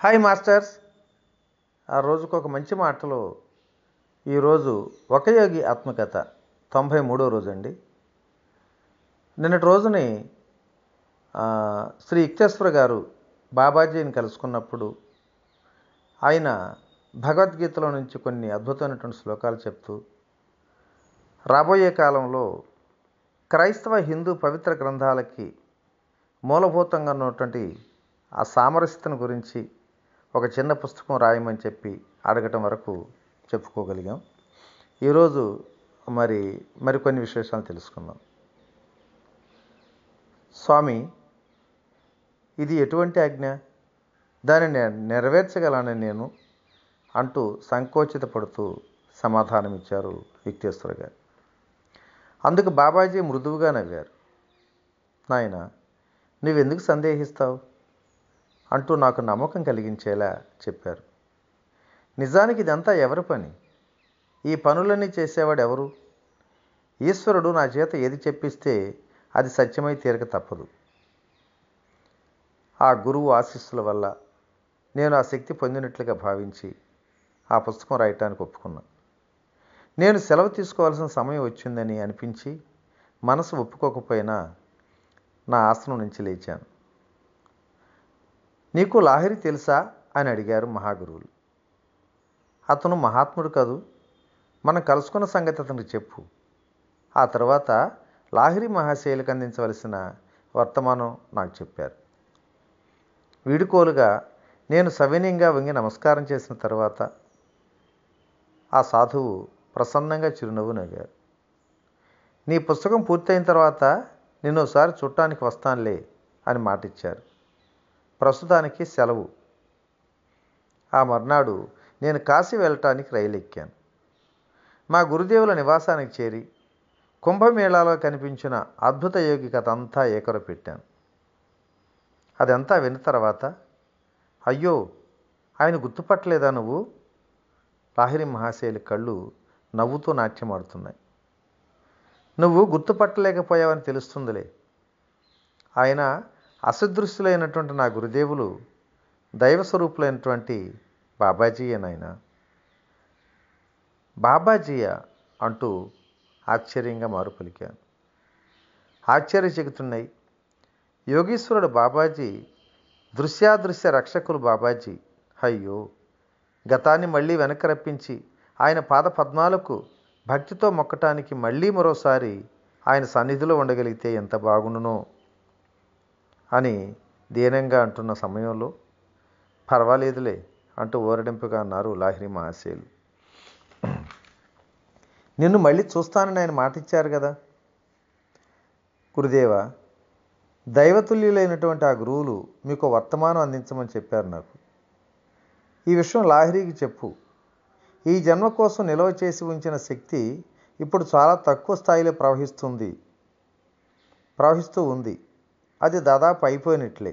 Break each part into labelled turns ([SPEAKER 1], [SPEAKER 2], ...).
[SPEAKER 1] Hi masters. ఆ రోజుకు ఒక మంచి మాటలో ఈరోజు ఒక యోగి ఆత్మకథ 93వ రోజు అండి. నిన్నటి రోజుని శ్రీ యుక్తేశ్వర గారు బాబాజీని కలుసుకున్నప్పుడు ఆయన భగవద్గీతలో నుంచి కొన్ని అద్భుతమైనటువంటి శ్లోకాలు చెప్తూ రాబోయే కాలంలో క్రైస్తవ హిందూ పవిత్ర గ్రంథాలకి మూలభూతంగా ఉన్నటువంటి ఆ సామరస్యతను గురించి ఒక చిన్న పుస్తకం రాయమని చెప్పి అడగటం వరకు చెప్పుకోగలిగాం. ఈరోజు మరికొన్ని విశేషాలు తెలుసుకుందాం. స్వామి, ఇది ఎటువంటి ఆజ్ఞ? దానిని నెరవేర్చగలనని నేను అంటూ సంకోచిత పడుతూ సమాధానమిచ్చారు యుక్తేశ్వర గారు. అందుకు బాబాజీ మృదువుగా నవ్వారు. నాయన, నువ్వెందుకు సందేహిస్తావు అంటూ నాకు నమ్మకం కలిగించేలా చెప్పారు. నిజానికి ఇదంతా ఎవరి పని? ఈ పనులన్నీ చేసేవాడు ఎవరు? ఈశ్వరుడు నా చేత ఏది చెప్పిస్తే అది సత్యమై తీరక తప్పదు. ఆ గురువు ఆశీస్సుల వల్ల నేను ఆ శక్తి పొందినట్లుగా భావించి ఆ పుస్తకం రాయటానికి ఒప్పుకున్నా. నేను సెలవు తీసుకోవాల్సిన సమయం వచ్చిందని అనిపించి మనసు ఒప్పుకోకపోయినా నా ఆసనం నుంచి లేచాను. నీకు లాహిరి తెలుసా అని అడిగారు మహాగురువులు. అతను మహాత్ముడు కదూ, మనం కలుసుకున్న సంగతి అతనికి చెప్పు. ఆ తర్వాత లాహిరి మహాశయులకు అందించవలసిన వర్తమానం నాకు చెప్పారు. వీడుకోలుగా నేను సవినయంగా వంగి నమస్కారం చేసిన తర్వాత ఆ సాధువు ప్రసన్నంగా చిరునవ్వు నవ్వారు. నీ పుస్తకం పూర్తయిన తర్వాత నిన్నోసారి చూడటానికి వస్తానులే అని మాటిచ్చారు. ప్రస్తుతానికి సెలవు. ఆ మర్నాడు నేను కాశీ వెళ్ళటానికి రైలు ఎక్కాను. మా గురుదేవుల నివాసానికి చేరి కుంభమేళాలో కనిపించిన అద్భుత యోగి కథ అంతా ఏకర పెట్టాను. అదంతా విన్న తర్వాత, అయ్యో, ఆయన గుర్తుపట్టలేదా నువ్వు? లాహిరి మహాశయుల కళ్ళు నవ్వుతూ నాట్యమాడుతున్నాయి. నువ్వు గుర్తుపట్టలేకపోయావని తెలుస్తుందిలే. ఆయన అసదృశ్యులైనటువంటి నా గురుదేవులు దైవస్వరూపులైనటువంటి బాబాజీయే నాయన. బాబాజీయా అంటూ ఆశ్చర్యంగా మారు పలికాను. ఆశ్చర్యచకితున్నాయి. యోగీశ్వరుడు బాబాజీ, దృశ్యాదృశ్య రక్షకులు బాబాజీ. అయ్యో, గతాన్ని మళ్ళీ వెనక్కి రప్పించి ఆయన పాద పద్మాలకు భక్తితో మొక్కటానికి మళ్ళీ మరోసారి ఆయన సన్నిధిలో ఉండగలిగితే ఎంత బాగుండునో అని దీనంగా అంటున్న సమయంలో, పర్వాలేదులే అంటూ ఓరడింపుగా అన్నారు లాహిరి మహాశయులు. నిన్ను మళ్ళీ చూస్తానని ఆయన మాటిచ్చారు కదా గురుదేవా. దైవతుల్యులైనటువంటి ఆ గురువులు మీకు వర్తమానం అందించమని చెప్పారు నాకు. ఈ విషయం లాహిరికి చెప్పు. ఈ జన్మ కోసం నిల్వ చేసి ఉంచిన శక్తి ఇప్పుడు చాలా తక్కువ స్థాయిలో ప్రవహిస్తూ ఉంది. అది దాదాపు అయిపోయినట్లే.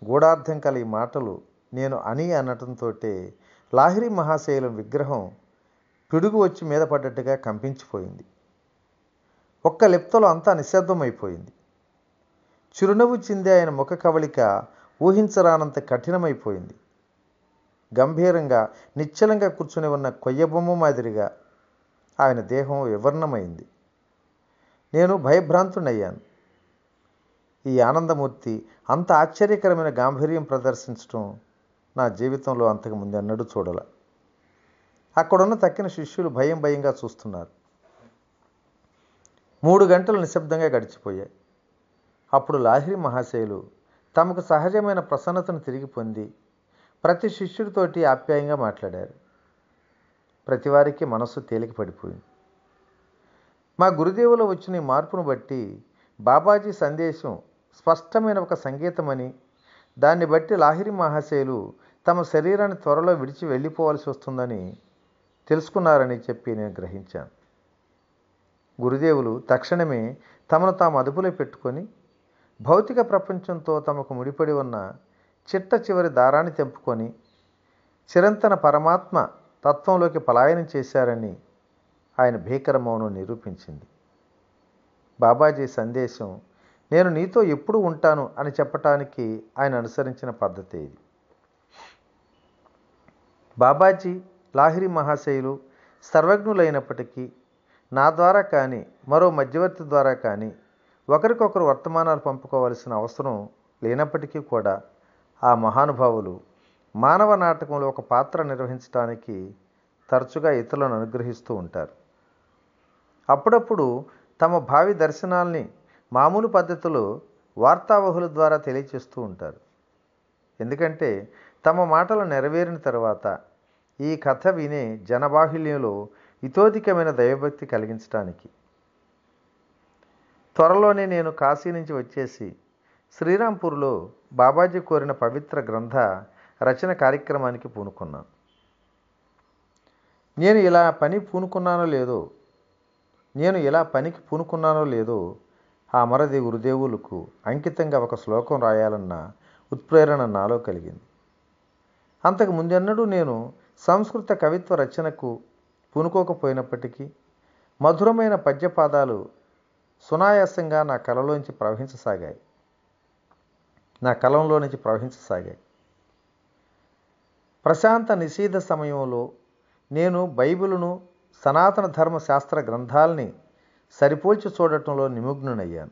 [SPEAKER 1] గూఢార్థం కల ఈ మాటలు నేను అనటంతో లాహిరి మహాశయుల విగ్రహం పిడుగు వచ్చి మీద పడ్డట్టుగా కంపించిపోయింది. ఒక్క లిప్తలో అంతా నిశ్శబ్దమైపోయింది. చిరునవ్వు చిందే ఆయన ముఖ కవళిక ఊహించరానంత కఠినమైపోయింది. గంభీరంగా నిశ్చలంగా కూర్చుని ఉన్న కొయ్యబొమ్మ మాదిరిగా ఆయన దేహం వివర్ణమైంది. నేను భయభ్రాంతుడయ్యాను. ఈ ఆనందమూర్తి అంత ఆశ్చర్యకరమైన గాంభీర్యం ప్రదర్శించడం నా జీవితంలో అంతకు ముందెన్నడూ చూడాల. అక్కడున్న తక్కిన శిష్యులు భయంగా చూస్తున్నారు. 3 గంటలు నిశ్శబ్దంగా గడిచిపోయాయి. అప్పుడు లాహిరి మహాశయులు తమకు సహజమైన ప్రసన్నతను తిరిగి పొంది ప్రతి శిష్యుడితోటి ఆప్యాయంగా మాట్లాడారు. ప్రతివారికి మనస్సు తేలిక పడిపోయింది. మా గురుదేవులో వచ్చిన ఈ మార్పును బట్టి బాబాజీ సందేశం స్పష్టమైన ఒక సంగీతమని, దాన్ని బట్టి లాహిరి మహాశయులు తమ శరీరాన్ని త్వరలో విడిచి వెళ్ళిపోవాల్సి వస్తుందని తెలుసుకున్నారని చెప్పి నేను గ్రహించాను. గురుదేవులు తక్షణమే తమను తాము అదుపులో పెట్టుకొని భౌతిక ప్రపంచంతో తమకు ముడిపడి ఉన్న చిట్ట చివరి దారాన్ని తెంపుకొని చిరంతన పరమాత్మ తత్వంలోకి పలాయనం చేశారని ఆయన భీకర మౌనం నిరూపించింది. బాబాజీ సందేశం నేను నీతో ఎప్పుడు ఉంటాను అని చెప్పటానికి ఆయన అనుసరించిన పద్ధతి ఇది. బాబాజీ, లాహిరి మహాశయులు సర్వజ్ఞులైనప్పటికీ నా ద్వారా కానీ మరో మధ్యవర్తి ద్వారా కానీ ఒకరికొకరు వర్తమానాలు పంపుకోవాల్సిన అవసరం లేనప్పటికీ కూడా ఆ మహానుభావులు మానవ నాటకంలో ఒక పాత్ర నిర్వహించడానికి తరచుగా ఇతరులను అనుగ్రహిస్తూ ఉంటారు. అప్పుడప్పుడు తమ భావి దర్శనాల్ని మామూలు పద్ధతిలో వార్తావహుల ద్వారా తెలియచేస్తూ ఉంటారు. ఎందుకంటే తమ మాటలు నెరవేరిన తర్వాత ఈ కథ వినే జనబాహుల్యంలో ఇతోధికమైన దైవభక్తి కలిగించడానికి. త్వరలోనే నేను కాశీ నుంచి వచ్చేసి శ్రీరాంపూర్లో బాబాజీ కోరిన పవిత్ర గ్రంథ రచన కార్యక్రమానికి పూనుకున్నాను. నేను ఇలా పనికి పూనుకున్నానో లేదో ఆ అమరది గురుదేవులకు అంకితంగా ఒక శ్లోకం రాయాలన్న ఉత్ప్రేరణ నాలో కలిగింది. అంతకు ముందెన్నడూ నేను సంస్కృత కవిత్వ రచనకు పూనుకోకపోయినప్పటికీ మధురమైన పద్యపాదాలు సునాయాసంగా నా కలంలోంచి ప్రవహించసాగాయి. ప్రశాంత నిశీథ సమయంలో నేను బైబిలును, సనాతన ధర్మ శాస్త్ర గ్రంథాల్ని సరిపోల్చి చూడటంలో నిమగ్నునయ్యాను.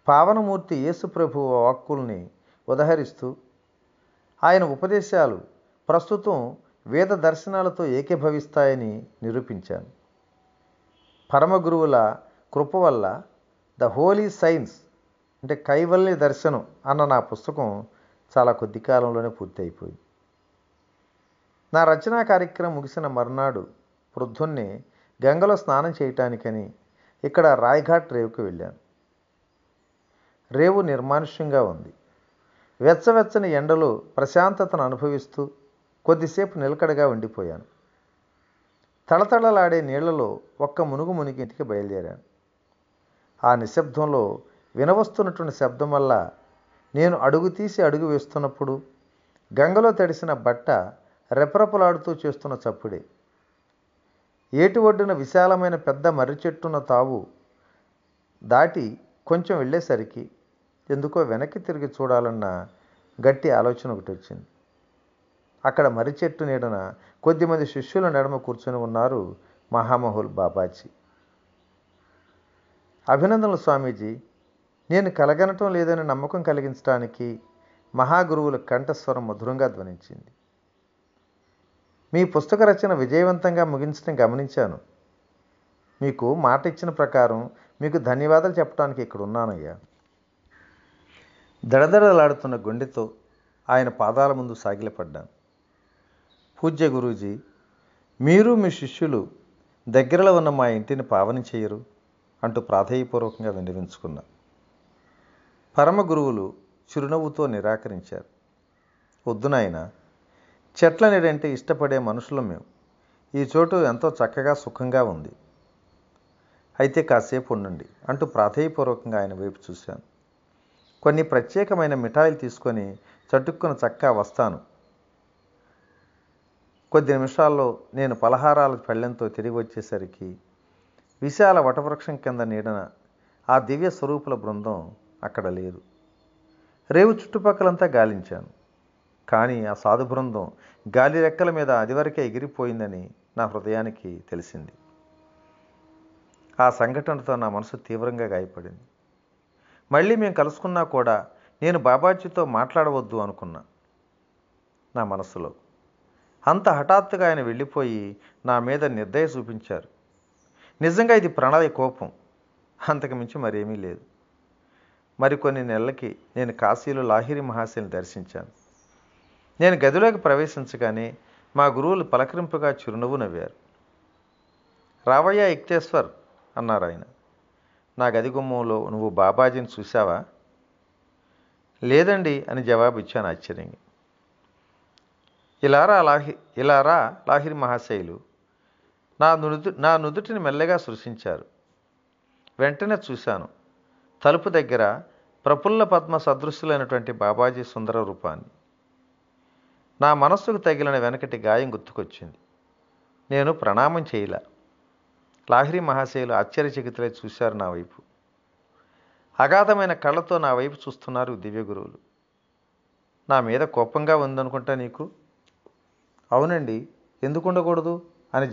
[SPEAKER 1] పావనమూర్తి యేసుప్రభువు వాక్కుల్ని ఉదహరిస్తూ ఆయన ఉపదేశాలు ప్రస్తుతం వేద దర్శనాలతో ఏకీభవిస్తాయని నిరూపించాను. పరమగురువుల కృప వల్ల ద హోలీ సైన్స్ అంటే కైవల్య దర్శనం అన్న నా పుస్తకం చాలా కొద్ది కాలంలోనే పూర్తి అయిపోయింది. నా రచనా కార్యక్రమం ముగిసిన మర్నాడు ప్రొద్దున్నే గంగలో స్నానం చేయటానికని ఇక్కడ రాయ్ఘాట్ రేవుకు వెళ్ళాను. రేవు నిర్మానుష్యంగా ఉంది. వెచ్చవెచ్చని ఎండలో ప్రశాంతతను అనుభవిస్తూ కొద్దిసేపు నిలకడగా ఉండిపోయాను. తళతళలాడే నీళ్లలో ఒక్క మునిగి ఇంటికి బయలుదేరాను. ఆ నిశ్శబ్దంలో వినవస్తున్నటువంటి శబ్దం వల్ల నేను అడుగు తీసి అడుగు వేస్తున్నప్పుడు గంగలో తడిసిన బట్ట రెపరెపలాడుతూ చేస్తున్న చప్పుడే. ఏటి ఒడ్డున విశాలమైన పెద్ద మర్రి చెట్టున్న తావు దాటి కొంచెం వెళ్ళేసరికి ఎందుకో వెనక్కి తిరిగి చూడాలన్న గట్టి ఆలోచన ఒకటి వచ్చింది. అక్కడ మర్రి చెట్టు నీడన కొద్దిమంది శిష్యుల నడుమ కూర్చొని ఉన్నారు మహామహుల్ బాబాజీ. అభినందనలు స్వామీజీ. నేను కలగనటం లేదని నమ్మకం కలిగించడానికి మహాగురువుల కంఠస్వరం మధురంగా ధ్వనించింది. మీ పుస్తక రచన విజయవంతంగా ముగించడం గమనించాను. మీకు మాట ఇచ్చిన ప్రకారం మీకు ధన్యవాదాలు చెప్పడానికి ఇక్కడ ఉన్నానయ్యా. దడదడలాడుతున్న గుండెతో ఆయన పాదాల ముందు సాగిలపడ్డాను. పూజ్య గురూజీ, మీరు మీ శిష్యులు దగ్గరలో ఉన్న మా ఇంటిని పావనం చేయరు అంటూ ప్రాధేయపూర్వకంగా విన్నవించుకున్నా. పరమ గురువులు చిరునవ్వుతో నిరాకరించారు. వద్దు నాయనా, చెట్ల నీడంటే ఇష్టపడే మనుషులం మేము. ఈ చోటు ఎంతో చక్కగా సుఖంగా ఉంది. అయితే కాసేపు ఉండండి అంటూ ప్రాధేయపూర్వకంగా ఆయన వైపు చూశాను. కొన్ని ప్రత్యేకమైన మిఠాయిలు తీసుకొని చటుక్కున చక్కా వస్తాను. కొద్ది నిమిషాల్లో నేను పలహారాల పళ్ళెంతో తిరిగి వచ్చేసరికి విశాల వటవృక్షం కింద నీడన ఆ దివ్య స్వరూపుల బృందం అక్కడ లేదు. రేవు చుట్టుపక్కలంతా గాలించాను. కానీ ఆ సాధు బృందం గాలి రెక్కల మీద అదివరకే ఎగిరిపోయిందని నా హృదయానికి తెలిసింది. ఆ సంఘటనతో నా మనసు తీవ్రంగా గాయపడింది. మళ్ళీ మేము కలుసుకున్నా కూడా నేను బాబాజీతో మాట్లాడవద్దు అనుకున్నా నా మనసులో. అంత హఠాత్తుగా ఆయన వెళ్ళిపోయి నా మీద నిర్దయ చూపించారు. నిజంగా ఇది ప్రణయ కోపం, అంతకుమించి మరేమీ లేదు. మరికొన్ని నెలలకి నేను కాశీలో లాహిరి మహాశయుని దర్శించాను. నేను గదిలోకి ప్రవేశించగానే మా గురువులు పలకరింపుగా చిరునవ్వు నవ్వారు. రావయ్య యుక్తేశ్వర్ అన్నారు ఆయన. నా గది గుమ్మంలో నువ్వు బాబాజీని చూశావా? లేదండి అని జవాబు ఇచ్చాను ఆశ్చర్యంగా. ఇలారా లాహిరి మహాశయులు నా నుదుటిని మెల్లగా సృశించారు. వెంటనే చూశాను తలుపు దగ్గర ప్రఫుల్ల పద్మ సదృశ్యులైనటువంటి బాబాజీ సుందర రూపాన్ని. నా మనస్సుకు తగిలిన వెనకటి గాయం గుర్తుకొచ్చింది. నేను ప్రణామం చేయలా. లాహిరి మహాశయులు ఆశ్చర్యచకితులై చూశారు నా వైపు. అగాధమైన కళ్ళతో నా వైపు చూస్తున్నారు దివ్యగురువులు. నా మీద కోపంగా ఉందనుకుంటా నీకు? అవునండి, ఎందుకు ఉండకూడదు అని